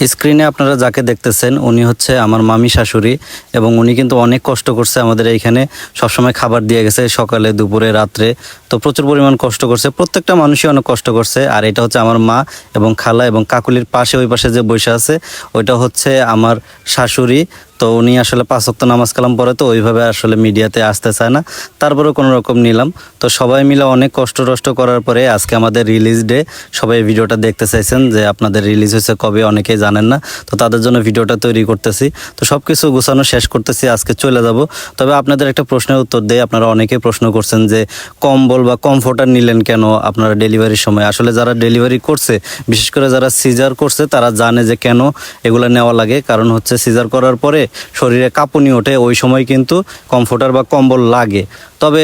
স্ক্রিনে আপনারা যাকে দেখতেছেন উনি হচ্ছে আমার মামি শাশুড়ি এবং উনি কিন্তু অনেক কষ্ট করছে আমাদের এইখানে সবসময় খাবার দিয়ে গেছে সকালে দুপুরে রাত্রে। তো প্রচুর পরিমাণ কষ্ট করছে, প্রত্যেকটা মানুষই অনেক কষ্ট করছে। আর এটা হচ্ছে আমার মা এবং খালা এবং কাকুলির পাশে ওই পাশে যে বসে আছে ওইটা হচ্ছে আমার শাশুড়ি। তো উনি আসলে 5 ওয়াক্ত নামাজ কালাম পড়ে, তো ওইভাবে আসলে মিডিয়াতে আসতে চায় না, তারপরেও কোনো রকম নিলাম। তো সবাই মিলে অনেক কষ্ট করার পরে আজকে আমাদের রিলিজ ডে। সবাই ভিডিওটা দেখতে চাইছেন যে আপনাদের রিলিজ হয়েছে কবে, অনেকেই জানেন না, তো তাদের জন্য ভিডিওটা তৈরি করতেছি। তো সব কিছু গুছানো শেষ করতেছি, আজকে চলে যাব। তবে আপনাদের একটা প্রশ্নের উত্তর দেই। আপনারা অনেকেই প্রশ্ন করছেন যে কম্বল বা কমফোর্টার নিলেন কেন আপনারা ডেলিভারির সময়। আসলে যারা ডেলিভারি করছে, বিশেষ করে যারা সিজার করছে, তারা জানে যে কেন এগুলো নেওয়া লাগে। কারণ হচ্ছে সিজার করার পরে শরীরে কাঁপুনি ওঠে, ওই সময় কিন্তু কমফোর্টার বা কম্বল লাগে। তবে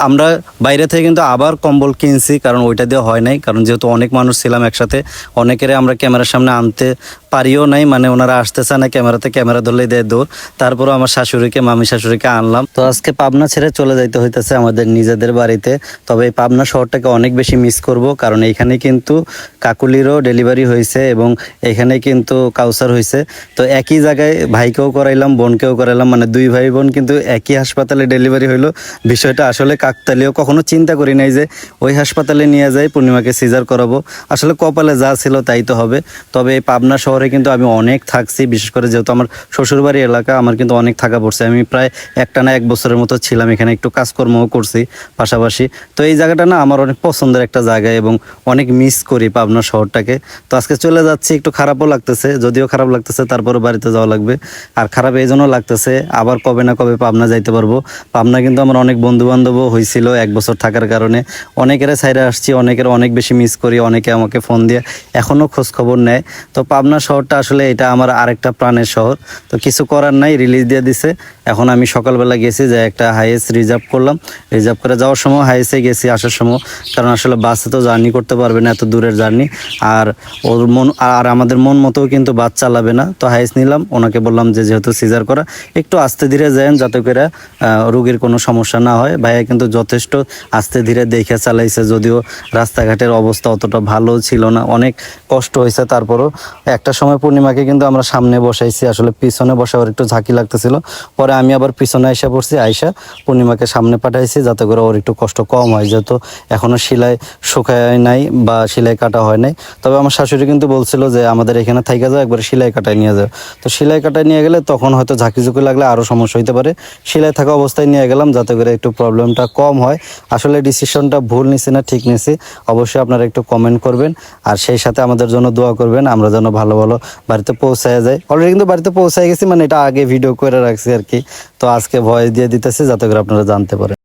আমরা বাইরে থেকে কিন্তু আবার কম্বল কিনছি, কারণ ওইটা দিয়ে হয় নাই। কারণ যেহেতু অনেক মানুষ ছিলাম একসাথে, অনেকেরে আমরা ক্যামেরার সামনে আনতে পারিও নাই, মানে ওনারা আসতে চায় না, ক্যামেরা ধরলেই দেয় দৌড়। তারপরও আমার শাশুড়িকে, মামি শাশুড়িকে আনলাম। তো আজকে পাবনা ছেড়ে চলে যাইতে হইতেছে আমাদের নিজেদের বাড়িতে। তবে এই পাবনা শহরটাকে অনেক বেশি মিস করব, কারণ এইখানে কিন্তু কাকুলিরও ডেলিভারি হয়েছে এবং এখানে কিন্তু কাউসার হয়েছে। তো একই জায়গায় ভাইকেও করাইলাম, বোনকেও করাইলাম, মানে দুই ভাই বোন কিন্তু একই হাসপাতালে ডেলিভারি হইলো। বিষয়টা আসলে কাকতালীয়, কখনো চিন্তা করি নাই যে ওই হাসপাতালে নিয়ে যাই পূর্ণিমাকে সিজার করাবো। আসলে কপালে যা ছিল তাই তো হবে। তবে এই পাবনা শহরে কিন্তু আমি অনেক থাকছি, বিশেষ করে যেহেতু আমার শ্বশুরবাড়ি এলাকা, আমার কিন্তু অনেক থাকা পড়ছে। আমি প্রায় একটানা 1 বছরের মতো ছিলাম এখানে, একটু কাজকর্মও করছি পাশাপাশি। তো এই জায়গাটা না আমার অনেক পছন্দের একটা জায়গা এবং অনেক মিস করি পাবনা শহরটাকে। তো আজকে চলে যাচ্ছি, একটু খারাপও লাগতেছে, যদিও খারাপ লাগতেছে তারপরে বাড়িতে যাওয়া লাগবে। আর খারাপ এই জন্য লাগতেছে, আবার কবে না কবে পাবনা যাইতে পারবো। পাবনা কিন্তু আমার অনেক বন্ধু বান্ধবও হয়েছিল 1 বছর থাকার কারণে। অনেকের সাইডে আসছি, অনেকের অনেক বেশি মিস করি, অনেকে আমাকে ফোন দিয়ে এখনও খোঁজ খবর নেয়। তো পাবনা শহরটা আসলে এটা আমার আরেকটা প্রাণের শহর। তো কিছু করার নাই, রিলিজ দিয়ে দিছে। এখন আমি সকালবেলা গেছি যে একটা হাইয়েস্ট রিজার্ভ করলাম, রিজার্ভ করে যাওয়ার সময় হাইয়েস্টে গেছি, আসার সময় কারণ আসলে বাসে তো জার্নি করতে পারবে না, এত দূরের জার্নি। আর ওর মন আর আমাদের মন মতো কিন্তু বাস চালাবে না। তো হাইয়েস্ট নিলাম, ওনাকে বললাম যে যেহেতু সিজার করা একটু আস্তে ধীরে যান, যাতে করে রোগীর কোনো সমস্যা না হয়। ভাইয়া কিন্তু যথেষ্ট আস্তে ধীরে দেখে চালাইছে, যদিও রাস্তাঘাটের অবস্থা অতটা ভালো ছিল না, অনেক কষ্ট হয়েছে। তারপরও একটা সময় পূর্ণিমাকে কিন্তু আমরা সামনে বসাইছি, আসলে পিছনে বসাবার একটু ঝাঁকি লাগতেছিল। পরে আমি আবার পিছনে আইসা পড়ছি, আইসা পূর্ণিমাকে সামনে পাঠাইছি, যাতে করে ওর একটু কষ্ট কম হয়, যেহেতু এখনও সেলাই শুকায় নাই বা সেলাই কাটা হয় নাই। তবে আমার শাশুড়ি কিন্তু বলছিল যে আমাদের এখানে থাইকা যাও, একবার সেলাই কাটায় নিয়ে যাও। তো সেলাই কাটায় নিয়ে গেলে তখন হয়তো ঝাঁকি ঝুঁকি লাগলে আরও সমস্যা হইতে পারে। সেলাই থাকা অবস্থায় নিয়ে গেলাম, যাতে করে একটু প্রবলেমটা কম হয়। আসলে ডিসিশনটা ভুল নিছি না ঠিক নিছি, অবশ্যই আপনারা একটু কমেন্ট করবেন। আর সেই সাথে আমাদের জন্য দোয়া করবেন, আমরা যেন ভালো ভালো বাড়িতে পৌঁছায় যাই। অলরেডি কিন্তু বাড়িতে পৌঁছায় গেছি, মানে এটা আগে ভিডিও করে রাখছি আর কি। তো আজকে ভয়েস দিয়ে দিতেছি যাতে করে আপনারা জানতে পারেন।